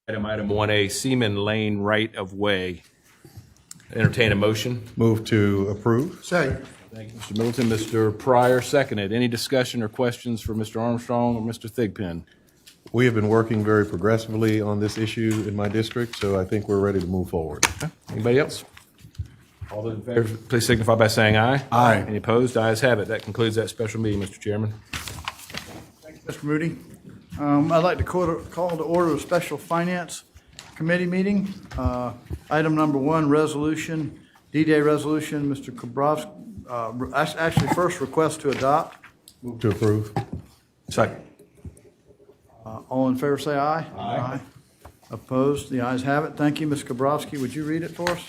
Item 1A, Seaman Lane right of way. Entertain a motion. Move to approve. Second. Thank you, Mr. Middleton. Mr. Pryor, seconded. Any discussion or questions for Mr. Armstrong or Mr. Thigpen? We have been working very progressively on this issue in my district, so I think we're ready to move forward. Anybody else? All those in favor, please signify by saying aye. Aye. Any opposed? Ayes have it. That concludes that special meeting, Mr. Chairman. Mr. Moody, I'd like to call to order a special finance committee meeting. Item number 1, resolution, D-Day resolution, Mr. Kobrovsky, actually first request to adopt. Move to approve. Second. All in favor say aye. Aye. Opposed? The ayes have it. Thank you. Ms. Kobrovsky, would you read it for us?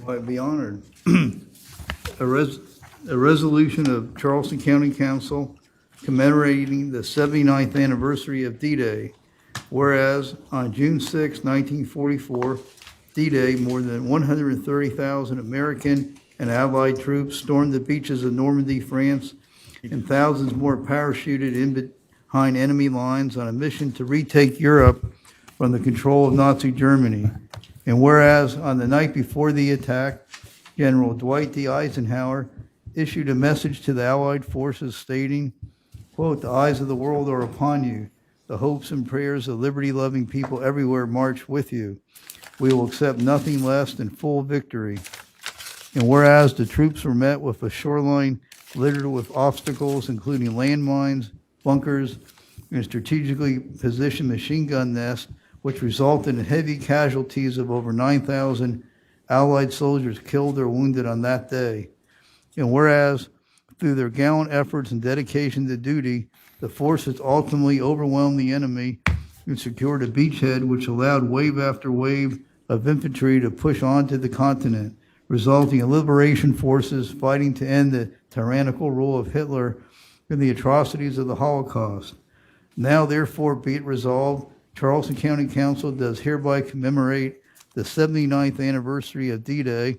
I'd be honored. A resolution of Charleston County Council commemorating the 79th anniversary of D-Day. Whereas on June 6, 1944, D-Day, more than 130,000 American and Allied troops stormed the beaches of Normandy, France, and thousands more parachuted in behind enemy lines on a mission to retake Europe from the control of Nazi Germany. And whereas on the night before the attack, General Dwight D. Eisenhower issued a message to the Allied forces stating, quote, "The eyes of the world are upon you. The hopes and prayers of liberty-loving people everywhere march with you. We will accept nothing less than full victory." And whereas the troops were met with a shoreline littered with obstacles, including landmines, bunkers, and strategically positioned machine gun nests, which resulted in heavy casualties of over 9,000 Allied soldiers killed or wounded on that day. And whereas, through their gallant efforts and dedication to duty, the forces ultimately overwhelmed the enemy and secured a beachhead which allowed wave after wave of infantry to push onto the continent, resulting in liberation forces fighting to end the tyrannical rule of Hitler and the atrocities of the Holocaust. Now, therefore, be it resolved, Charleston County Council does hereby commemorate the 79th anniversary of D-Day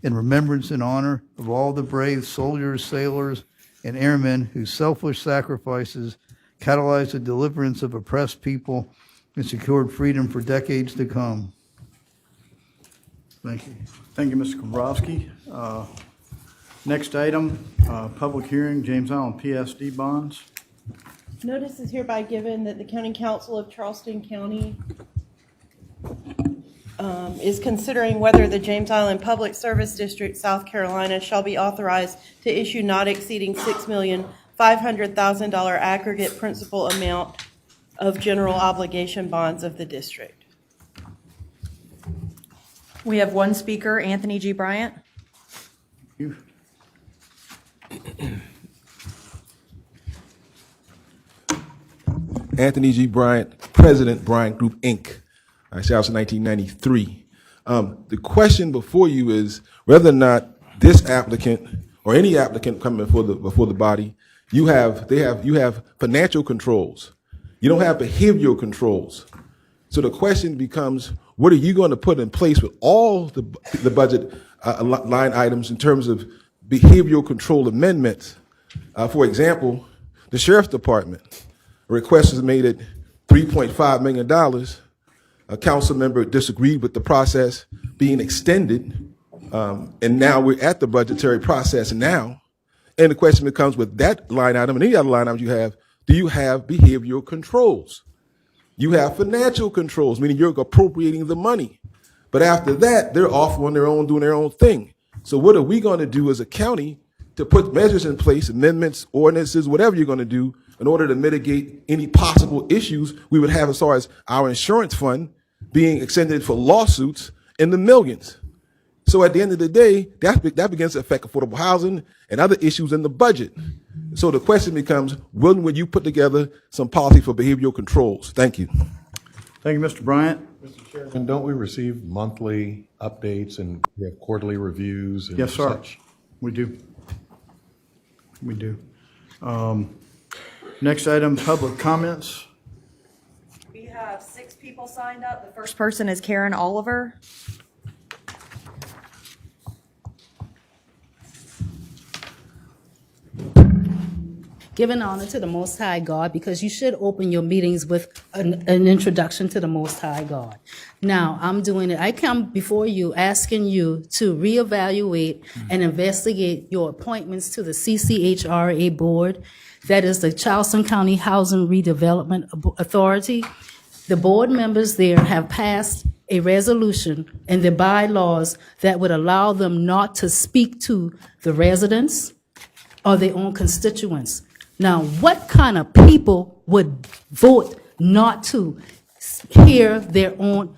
in remembrance and honor of all the brave soldiers, sailors, and airmen whose selfless sacrifices catalyzed the deliverance of oppressed people and secured freedom for decades to come. Thank you. Thank you, Mr. Kobrovsky. Next item, public hearing, James Island PSD bonds. Notice is hereby given that the County Council of Charleston County is considering whether the James Island Public Service District, South Carolina, shall be authorized to issue not exceeding $6,500,000 aggregate principal amount of general obligation bonds of the district. We have one speaker, Anthony G. Bryant. You. Anthony G. Bryant, President, Bryant Group, Inc. I established in 1993. The question before you is whether or not this applicant or any applicant coming before the body, you have financial controls. You don't have behavioral controls. So the question becomes, what are you going to put in place with all the budget line items in terms of behavioral control amendments? For example, the Sheriff's Department. A request was made at $3.5 million. A council member disagreed with the process being extended, and now we're at the budgetary process now. And the question becomes, with that line item and any other line items you have, do you have behavioral controls? You have financial controls, meaning you're appropriating the money. But after that, they're off on their own, doing their own thing. So what are we going to do as a county to put measures in place, amendments, ordinances, whatever you're going to do, in order to mitigate any possible issues we would have as far as our insurance fund being extended for lawsuits in the millions? So at the end of the day, that begins to affect affordable housing and other issues in the budget. So the question becomes, when will you put together some policy for behavioral controls? Thank you. Thank you, Mr. Bryant. Mr. Chairman, don't we receive monthly updates and we have quarterly reviews and Yes, sir. such? We do. We do. Next item, public comments. We have 6 people signed up. The first person is Karen Oliver. giving honor to the Most High God, because you should open your meetings with an introduction to the Most High God. Now, I'm doing it. I come before you asking you to reevaluate and investigate your appointments to the CCHRA board. That is the Charleston County Housing Redevelopment Authority. The board members there have passed a resolution and the bylaws that would allow them not to speak to the residents or their own constituents. Now, what kind of people would vote not to hear their own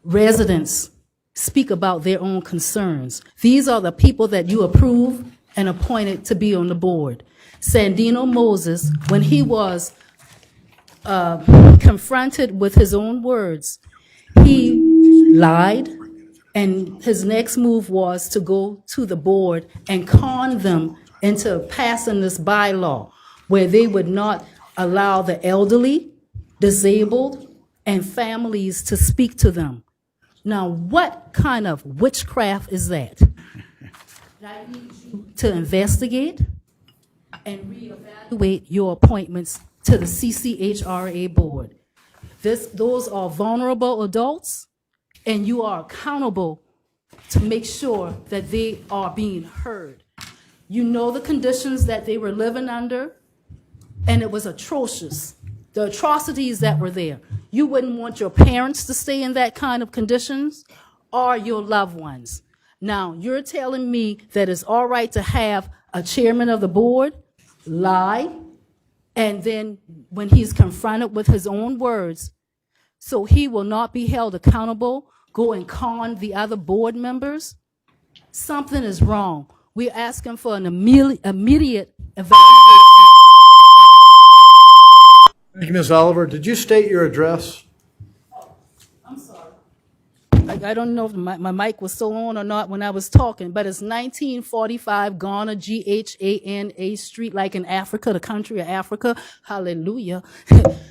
residents speak about their own concerns? These are the people that you approve and appointed to be on the board. Sandino Moses, when he was confronted with his own words, he lied, and his next move was to go to the board and con them into passing this bylaw where they would not allow the elderly, disabled, and families to speak to them. Now, what kind of witchcraft is that? I need you to investigate and reevaluate your appointments to the CCHRA board. Those are vulnerable adults, and you are accountable to make sure that they are being heard. You know the conditions that they were living under, and it was atrocious. The atrocities that were there. You wouldn't want your parents to stay in that kind of conditions, or your loved ones. Now, you're telling me that it's all right to have a chairman of the board lie, and then when he's confronted with his own words, so he will not be held accountable, go and con the other board members? Something is wrong. We're asking for an immediate evaluation. Thank you, Ms. Oliver. Did you state your address? I'm sorry. I don't know if my mic was still on or not when I was talking, but it's 1945 Ghana, Ghana Street, like in Africa, the country of Africa. Hallelujah.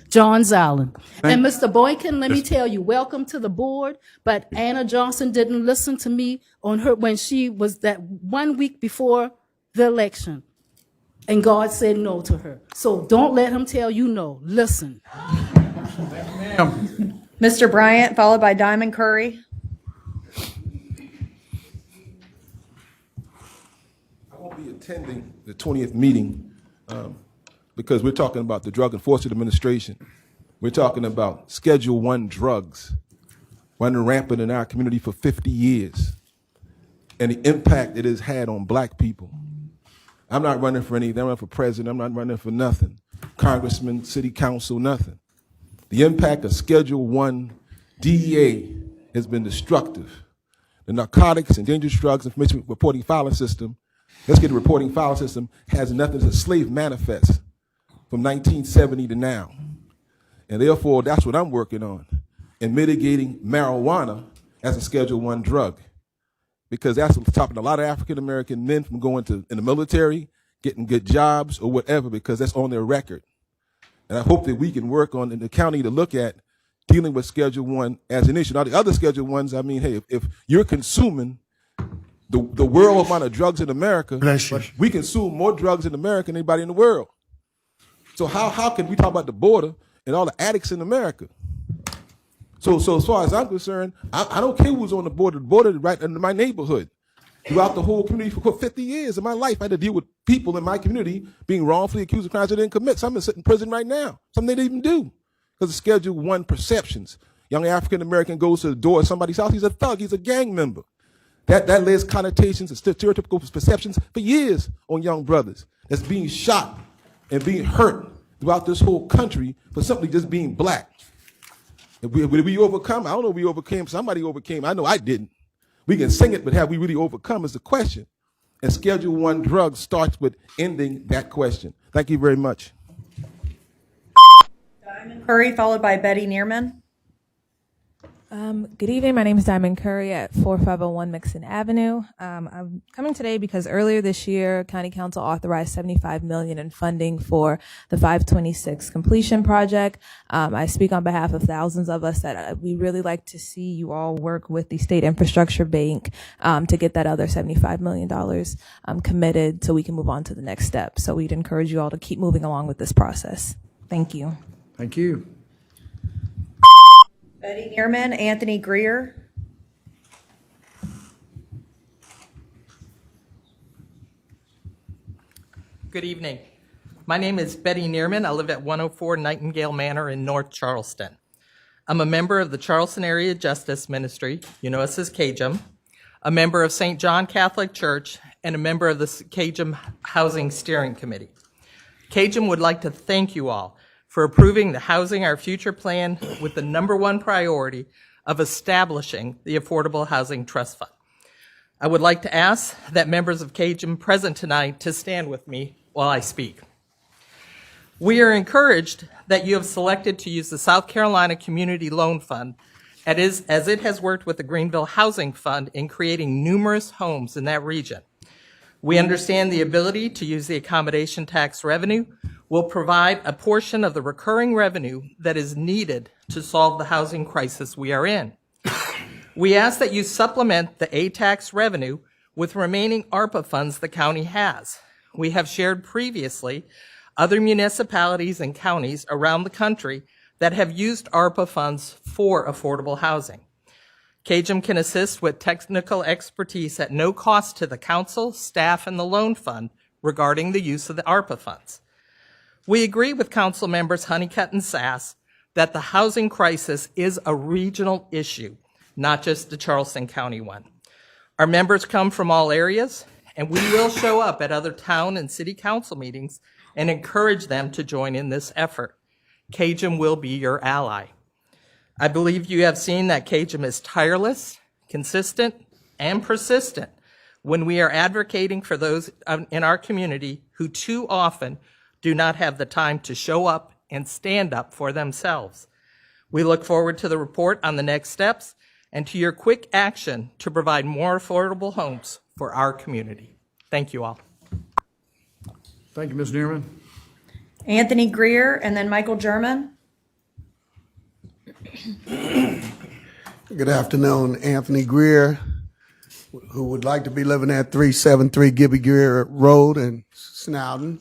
Johns Island. And Mr. Boykin, let me tell you, welcome to the board, but Anna Johnson didn't listen to me on her when she was that 1 week before the election. And God said no to her. So don't let him tell you no. Listen. Mr. Bryant, followed by Diamond Curry. I won't be attending the 20th meeting because we're talking about the Drug Enforcement Administration. We're talking about Schedule I drugs running rampant in our community for 50 years and the impact it has had on black people. I'm not running for anything. I'm not running for president. I'm not running for nothing. Congressman, city council, nothing. The impact of Schedule I DEA has been destructive. The Narcotics and Dangerous Drugs Information Reporting Filing System, let's get the reporting filing system, has nothing as a slave manifest from 1970 to now. And therefore, that's what I'm working on, in mitigating marijuana as a Schedule I drug. Because that's stopping a lot of African-American men from going in the military, getting good jobs or whatever, because that's on their record. And I hope that we can work on in the county to look at dealing with Schedule I as an issue. Now, the other Schedule Is, I mean, hey, if you're consuming the world amount of drugs in America, we consume more drugs in America than anybody in the world. So how can we talk about the border and all the addicts in America? So as far as I'm concerned, I don't care who's on the border is right in my neighborhood. Throughout the whole community for 50 years of my life, I had to deal with people in my community being wrongfully accused of crimes they didn't commit. Some are sitting in prison right now. Some they didn't even do because of Schedule I perceptions. Young African-American goes to the door of somebody's house. He's a thug. He's a gang member. That lays connotations and stereotypical perceptions for years on young brothers that's being shot and being hurt throughout this whole country for simply just being black. Did we overcome? I don't know if we overcame. Somebody overcame. I know I didn't. We can sing it, but have we really overcome is the question. And Schedule I drugs starts with ending that question. Thank you very much. Diamond Curry, followed by Betty Neerman. Good evening. My name is Diamond Curry at 4501 Mixon Avenue. I'm coming today because earlier this year, County Council authorized $75 million in funding for the 526 completion project. I speak on behalf of thousands of us that we really like to see you all work with the State Infrastructure Bank to get that other $75 million committed so we can move on to the next step. So we'd encourage you all to keep moving along with this process. Thank you. Thank you. Betty Neerman, Anthony Greer. Good evening. My name is Betty Neerman. I live at 104 Nightingale Manor in North Charleston. I'm a member of the Charleston Area Justice Ministry, you know us as CAJM, a member of St. John Catholic Church, and a member of the CAJM Housing Steering Committee. CAJM would like to thank you all for approving the Housing Our Future plan with the #1 priority of establishing the Affordable Housing Trust Fund. I would like to ask that members of CAJM present tonight to stand with me while I speak. We are encouraged that you have selected to use the South Carolina Community Loan Fund as it has worked with the Greenville Housing Fund in creating numerous homes in that region. We understand the ability to use the accommodation tax revenue will provide a portion of the recurring revenue that is needed to solve the housing crisis we are in. We ask that you supplement the A-tax revenue with remaining ARPA funds the county has. We have shared previously other municipalities and counties around the country that have used ARPA funds for affordable housing. CAJM can assist with technical expertise at no cost to the council, staff, and the loan fund regarding the use of the ARPA funds. We agree with council members Honeycutt and Sass that the housing crisis is a regional issue, not just a Charleston County one. Our members come from all areas, and we will show up at other town and city council meetings and encourage them to join in this effort. CAJM will be your ally. I believe you have seen that CAJM is tireless, consistent, and persistent when we are advocating for those in our community who too often do not have the time to show up and stand up for themselves. We look forward to the report on the next steps and to your quick action to provide more affordable homes for our community. Thank you all. Thank you, Ms. Neerman. Anthony Greer, and then Michael German. Good afternoon, Anthony Greer, who would like to be living at 373 Gibby Greer Road in Snowden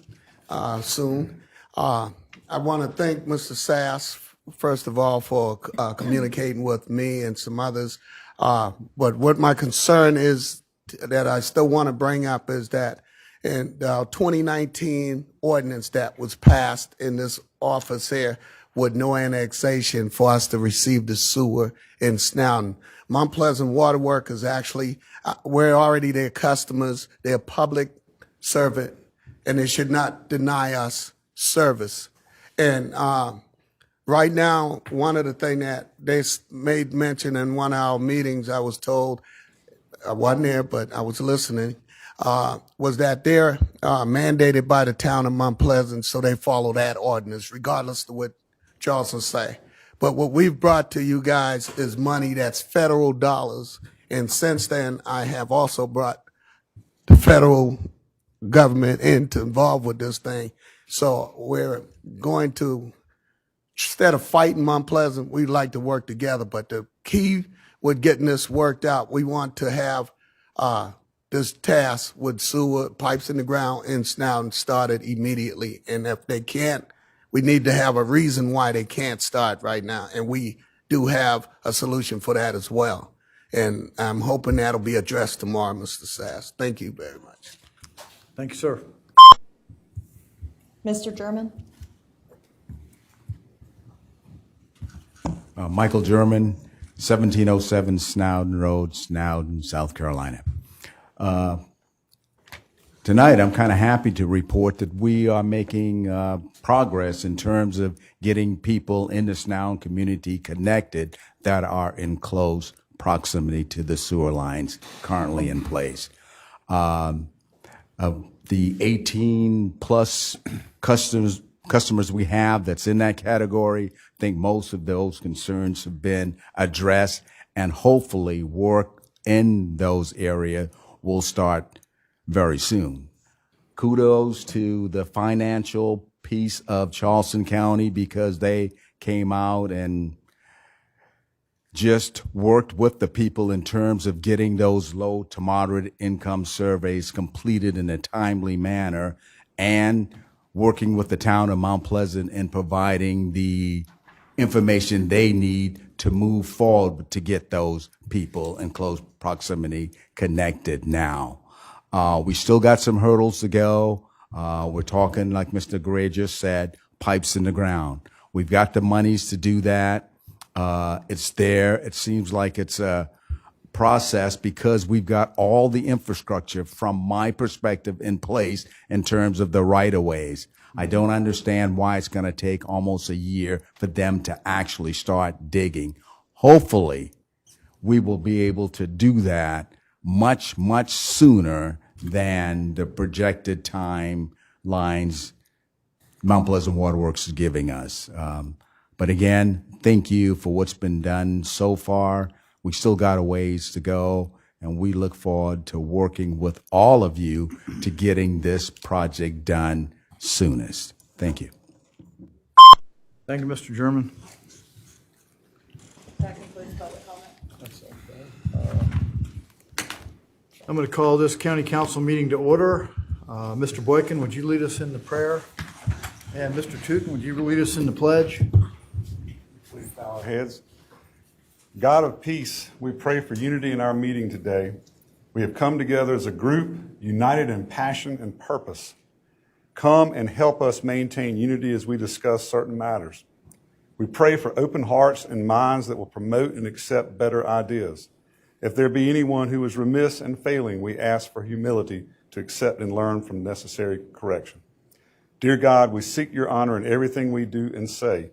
soon. I want to thank Mr. Sass, first of all, for communicating with me and some others. But what my concern is that I still want to bring up is that in the 2019 ordinance that was passed in this office here with no annexation for us to receive the sewer in Snowden. Mount Pleasant Water Workers actually, we're already their customers, they're public servant, and they should not deny us service. And right now, one of the things that they made mention in one of our meetings, I was told, I wasn't there, but I was listening, was that they're mandated by the town of Mount Pleasant, so they follow that ordinance, regardless of what Charleston say. But what we've brought to you guys is money that's federal dollars. And since then, I have also brought the federal government involved with this thing. So we're going to, instead of fighting Mount Pleasant, we'd like to work together. But the key with getting this worked out, we want to have this task with sewer pipes in the ground in Snowden started immediately. And if they can't, we need to have a reason why they can't start right now. And we do have a solution for that as well. And I'm hoping that'll be addressed tomorrow, Mr. Sass. Thank you very much. Thank you, sir. Mr. German. Michael German, 1707 Snowden Road, Snowden, South Carolina. Tonight, I'm kind of happy to report that we are making progress in terms of getting people in the Snowden community connected that are in close proximity to the sewer lines currently in place. The 18-plus customers customers we have that's in that category. I think most of those concerns have been addressed, and hopefully work in those areas will start very soon. Kudos to the financial piece of Charleston County, because they came out and just worked with the people in terms of getting those low to moderate income surveys completed in a timely manner, and working with the town of Mount Pleasant in providing the information they need to move forward to get those people in close proximity connected now. We still got some hurdles to go. We're talking, like Mr. Gray just said, pipes in the ground. We've got the monies to do that. It's there. It seems like it's a process because we've got all the infrastructure, from my perspective, in place in terms of the right-of-ways. I don't understand why it's going to take almost a year for them to actually start digging. Hopefully, we will be able to do that much, much sooner than the projected timelines Mount Pleasant Waterworks is giving us. But again, thank you for what's been done so far. We still got a ways to go, and we look forward to working with all of you to getting this project done soonest. Thank you. Thank you, Mr. German. That concludes public comment. I'm going to call this county council meeting to order. Mr. Boykin, would you lead us in the prayer? And Mr. Tootin, would you lead us in the pledge? Please bow our heads. God of peace, we pray for unity in our meeting today. We have come together as a group, united in passion and purpose. Come and help us maintain unity as we discuss certain matters. We pray for open hearts and minds that will promote and accept better ideas. If there be anyone who is remiss and failing, we ask for humility to accept and learn from necessary correction. Dear God, we seek your honor in everything we do and say.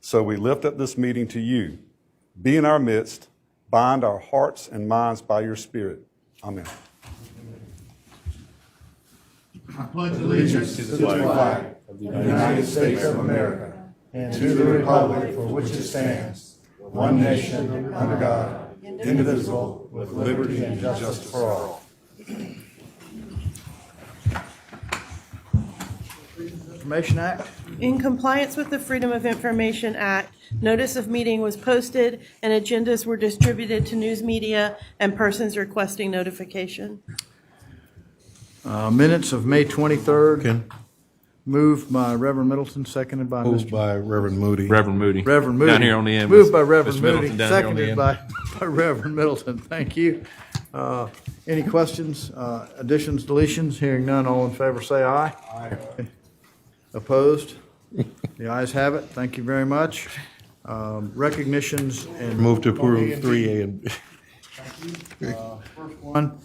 So we lift up this meeting to you. Be in our midst, bind our hearts and minds by your Spirit. Amen. I pledge allegiance to the flag of the United States of America and to the republic for which it stands, one nation, under God, indivisible, with liberty and justice for all. Information Act. In compliance with the Freedom of Information Act, notice of meeting was posted and agendas were distributed to news media and persons requesting notification. Minutes of May 23rd. Ken? Moved by Reverend Middleton, seconded by Moved Mr. by Reverend Moody. Reverend Moody. Reverend Moody. Down here on the end. Moved by Reverend Mr. Moody, Middleton down here on the seconded end. by Reverend Middleton. Thank you. Any questions, additions, deletions? Hearing none, all in favor say aye. Aye. Opposed? The ayes have it. Thank you very much. Recognitions and. Move to approve 3A and. First one.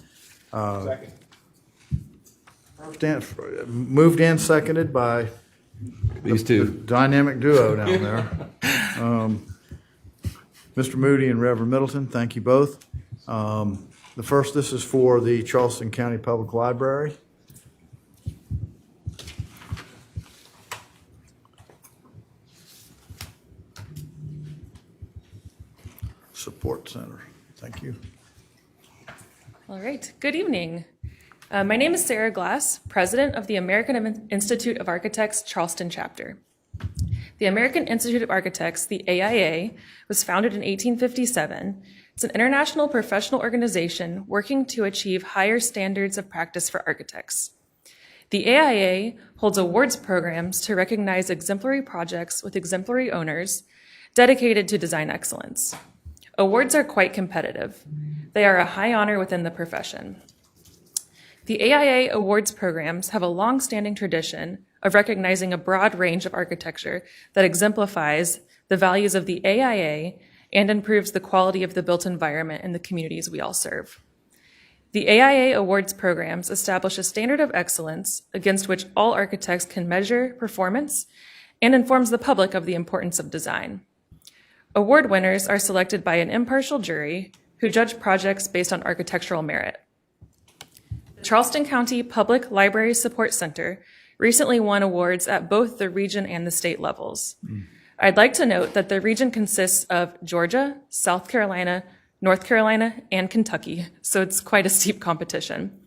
Moved and seconded by These the two. dynamic duo down there. Mr. Moody and Reverend Middleton, thank you both. This is for the Charleston County Public Library. Support Center. Thank you. All right. Good evening. My name is Sarah Glass, president of the American Institute of Architects Charleston chapter. The American Institute of Architects, the AIA, was founded in 1857. It's an international professional organization working to achieve higher standards of practice for architects. The AIA holds awards programs to recognize exemplary projects with exemplary owners dedicated to design excellence. Awards are quite competitive. They are a high honor within the profession. The AIA awards programs have a long-standing tradition of recognizing a broad range of architecture that exemplifies the values of the AIA and improves the quality of the built environment in the communities we all serve. The AIA awards programs establish a standard of excellence against which all architects can measure performance and informs the public of the importance of design. Award winners are selected by an impartial jury who judge projects based on architectural merit. The Charleston County Public Library Support Center recently won awards at both the region and the state levels. I'd like to note that the region consists of Georgia, South Carolina, North Carolina, and Kentucky, so it's quite a steep competition.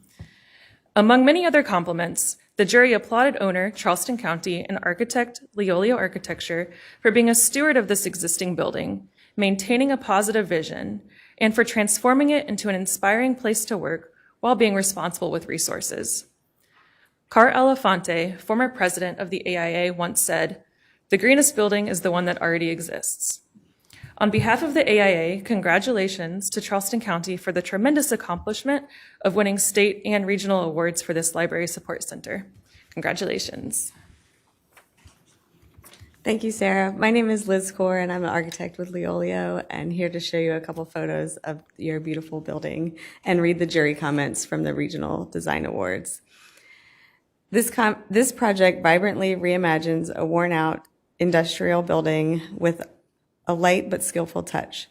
Among many other compliments, the jury applauded owner, Charleston County, and architect, Leolio Architecture, for being a steward of this existing building, maintaining a positive vision, and for transforming it into an inspiring place to work while being responsible with resources. Car Elefante, former president of the AIA, once said, "The greenest building is the one that already exists." On behalf of the AIA, congratulations to Charleston County for the tremendous accomplishment of winning state and regional awards for this library support center. Congratulations. Thank you, Sarah. My name is Liz Core, and I'm an architect with Leolio, and here to show you a couple photos of your beautiful building and read the jury comments from the Regional Design Awards. This project vibrantly reimagines a worn-out industrial building with a light but skillful touch.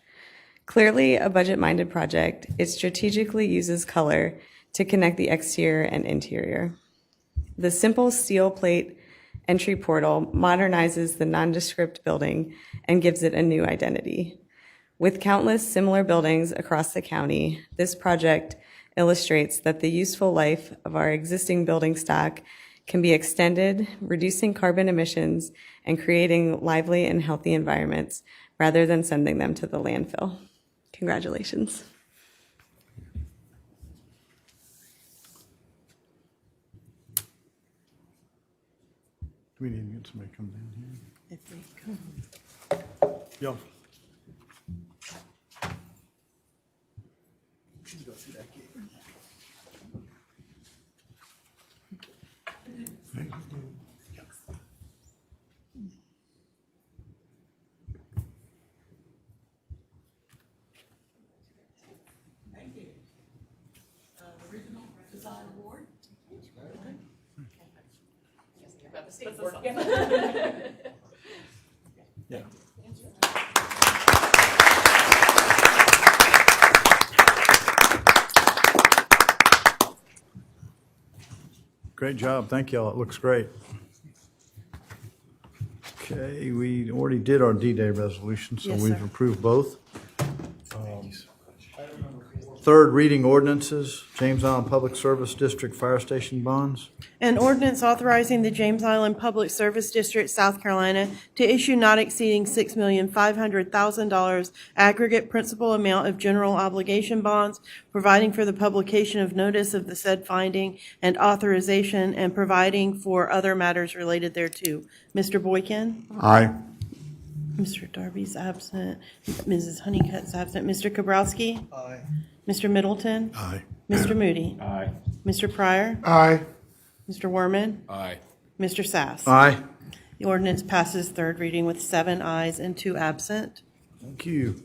Clearly a budget-minded project, it strategically uses color to connect the exterior and interior. The simple steel plate entry portal modernizes the nondescript building and gives it a new identity. With countless similar buildings across the county, this project illustrates that the useful life of our existing building stock can be extended, reducing carbon emissions and creating lively and healthy environments rather than sending them to the landfill. Congratulations. Do we need to get somebody to come down here? If they come. Yo. Go through that gate. Yeah. Great job. Thank y'all. It looks great. Okay, we already did our D-Day resolution, so Yes, we've sir. approved both. Third reading ordinances, James Island Public Service District Fire Station bonds. An ordinance authorizing the James Island Public Service District, South Carolina, to issue not exceeding $6,500,000 aggregate principal amount of general obligation bonds, providing for the publication of notice of the said finding and authorization, and providing for other matters related thereto. Mr. Boykin? Aye. Mr. Darby's absent. Mrs. Honeycutt's absent. Mr. Kabrowski? Aye. Mr. Middleton? Aye. Mr. Moody? Aye. Mr. Pryor? Aye. Mr. Werman? Aye. Mr. Sass? Aye. The ordinance passes third reading with 7 ayes and 2 absent. Thank you.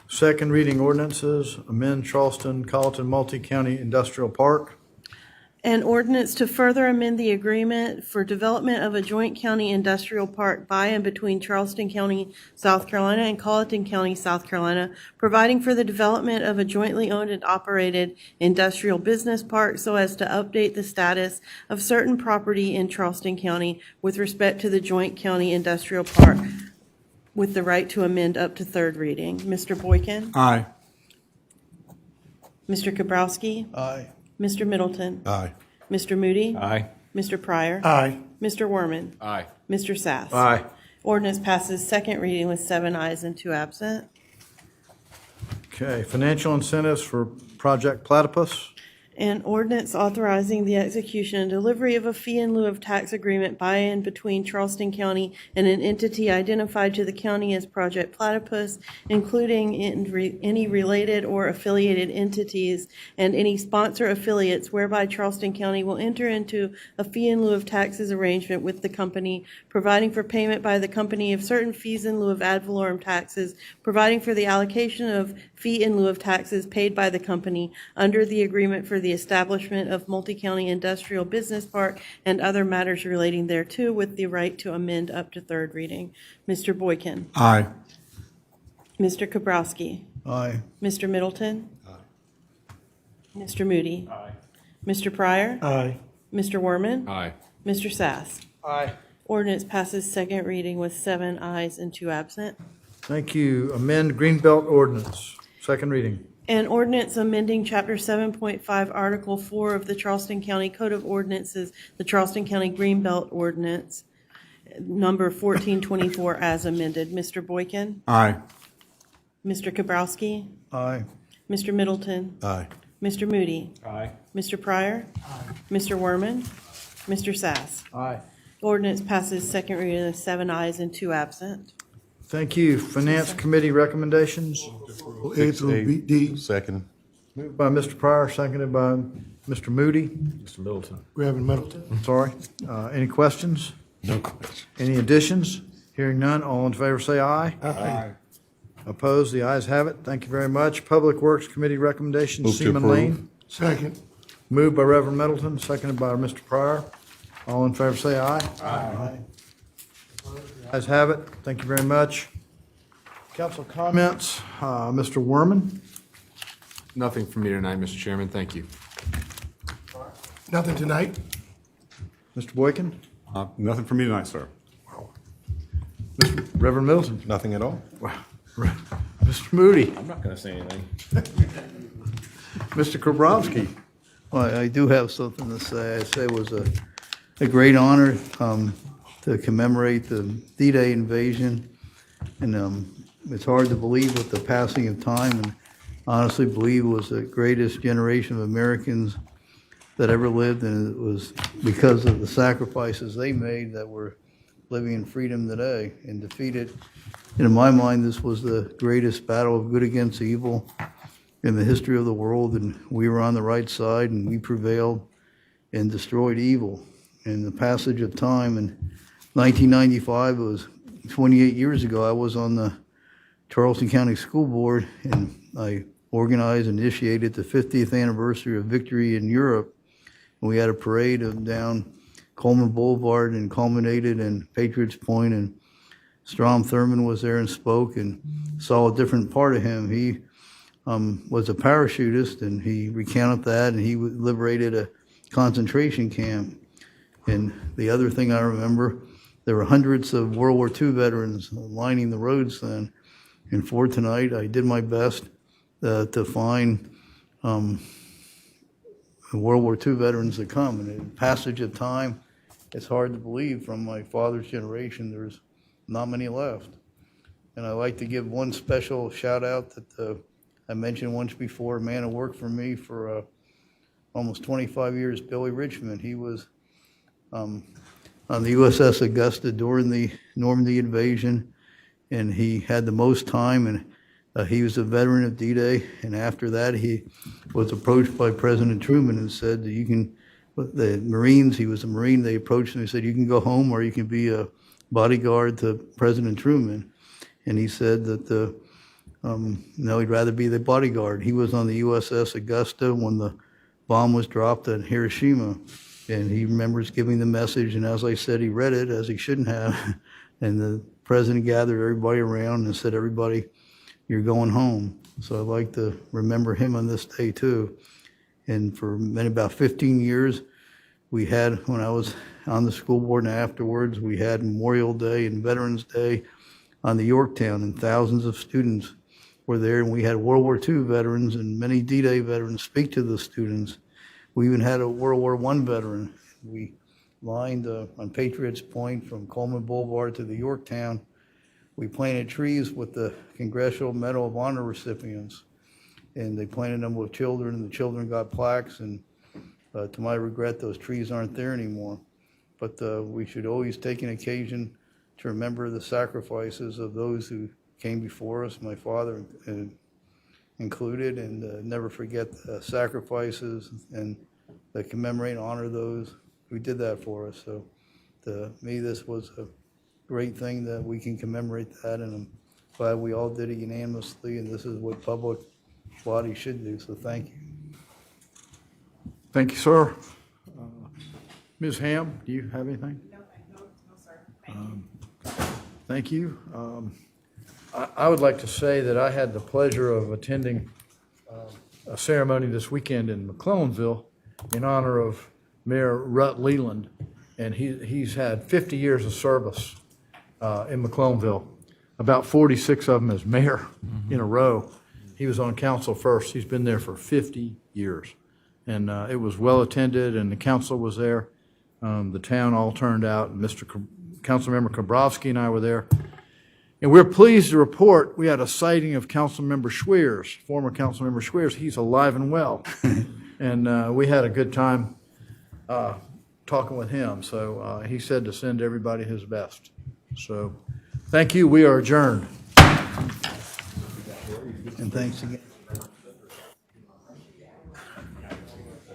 Second reading ordinances, amend Charleston Colleton Multi-County Industrial Park. An ordinance to further amend the agreement for development of a joint county industrial park by and between Charleston County, South Carolina, and Colleton County, South Carolina, providing for the development of a jointly owned and operated industrial business park so as to update the status of certain property in Charleston County with respect to the joint county industrial park, with the right to amend up to third reading. Mr. Boykin? Aye. Mr. Kabrowski? Aye. Mr. Middleton? Aye. Mr. Moody? Aye. Mr. Pryor? Aye. Mr. Werman? Aye. Mr. Sass? Aye. Ordinance passes second reading with 7 ayes and 2 absent. Okay, financial incentives for Project Platypus. An ordinance authorizing the execution and delivery of a fee in lieu of tax agreement by and between Charleston County and an entity identified to the county as Project Platypus, including any related or affiliated entities and any sponsor affiliates, whereby Charleston County will enter into a fee in lieu of taxes arrangement with the company, providing for payment by the company of certain fees in lieu of ad valorem taxes, providing for the allocation of fee in lieu of taxes paid by the company under the agreement for the establishment of multi-county industrial business park and other matters relating thereto, with the right to amend up to third reading. Mr. Boykin? Aye. Mr. Kabrowski? Aye. Mr. Middleton? Mr. Moody? Aye. Mr. Pryor? Aye. Mr. Werman? Aye. Mr. Sass. Aye. Ordinance passes second reading with 7 ayes and 2 absent. Thank you. Amend Greenbelt ordinance, second reading. An ordinance amending Chapter 7.5, Article 4 of the Charleston County Code of Ordinances, the Charleston County Greenbelt Ordinance, number 1424 as amended. Mr. Boykin? Aye. Mr. Kabrowski? Aye. Mr. Middleton? Aye. Mr. Moody? Aye. Mr. Pryor? Mr. Werman? Mr. Sass? Aye. Ordinance passes second reading with 7 ayes and 2 absent. Thank you. Finance Committee recommendations. A through B, D. Second. Moved by Mr. Pryor, seconded by Mr. Moody. Mr. Middleton. Reverend Middleton. I'm sorry. Any questions? No question. Any additions? Hearing none, all in favor say aye. Aye. Opposed, the ayes have it. Thank you very much. Public Works Committee recommendations, Move to Seaman approve. Lane. Second. Moved by Reverend Middleton, seconded by Mr. Pryor. All in favor say aye. Aye. The ayes have it. Thank you very much. Council comments, Mr. Werman. Nothing from me tonight, Mr. Chairman. Thank you. Nothing tonight. Mr. Boykin. Nothing for me tonight, sir. Reverend Middleton. Nothing at all? Mr. Moody. I'm not going to say anything. Mr. Krabrowski. Well, I do have something to say. I say it was a great honor to commemorate the D-Day invasion. And it's hard to believe with the passing of time, and honestly believe it was the greatest generation of Americans that ever lived, and it was because of the sacrifices they made that we're living in freedom today and defeated. And in my mind, this was the greatest battle of good against evil in the history of the world, and we were on the right side, and we prevailed and destroyed evil. In the passage of time, in 1995, it was 28 years ago, I was on the Charleston County School Board, and I organized and initiated the 50th anniversary of victory in Europe. And we had a parade down Coleman Boulevard and culminated in Patriots Point, and Strom Thurmond was there and spoke, and saw a different part of him. He was a parachutist, and he recounted that, and he liberated a concentration camp. And the other thing I remember, there were hundreds of World War II veterans lining the roads then. And for tonight, I did my best to find World War II veterans to come. And in the passage of time, it's hard to believe from my father's generation, there's not many left. And I'd like to give one special shout out that I mentioned once before, a man who worked for me for almost 25 years, Billy Richmond. He was on the USS Augusta during the Normandy invasion, and he had the most time, and he was a veteran of D-Day. And after that, he was approached by President Truman and said that you can, the Marines, he was a Marine, they approached him and said, you can go home or you can be a bodyguard to President Truman. And he said that no, he'd rather be the bodyguard. He was on the USS Augusta when the bomb was dropped at Hiroshima, and he remembers giving the message, and as I said, he read it, as he shouldn't have, and the president gathered everybody around and said, everybody, you're going home. So I'd like to remember him on this day too. And for about 15 years, we had, when I was on the school board and afterwards, we had Memorial Day and Veterans Day on the Yorktown, and thousands of students were there, and we had World War II veterans and many D-Day veterans speak to the students. We even had a World War I veteran. We lined on Patriots Point from Coleman Boulevard to the Yorktown. We planted trees with the Congressional Medal of Honor recipients, and they planted them with children, and the children got plaques, and to my regret, those trees aren't there anymore. But we should always take an occasion to remember the sacrifices of those who came before us, my father included, and never forget the sacrifices and commemorate and honor those who did that for us. So to me, this was a great thing that we can commemorate that, and I'm glad we all did it unanimously, and this is what public bodies should do, so thank you. Thank you, sir. Ms. Ham, do you have anything? No, sir. Thank you. Thank you. I would like to say that I had the pleasure of attending a ceremony this weekend in McClellanville in honor of Mayor Rut Leland. and he's had 50 years of service in McClellanville, about 46 of them as mayor in a row. He was on council first. He's been there for 50 years. And it was well-attended, and the council was there. The town all turned out, and Councilmember Kobrovsky and I were there. And we're pleased to report we had a sighting of Councilmember Schweers, former Councilmember Schweers. He's alive and well. And we had a good time talking with him. So he said to send everybody his best. So thank you. We are adjourned. And thanks again.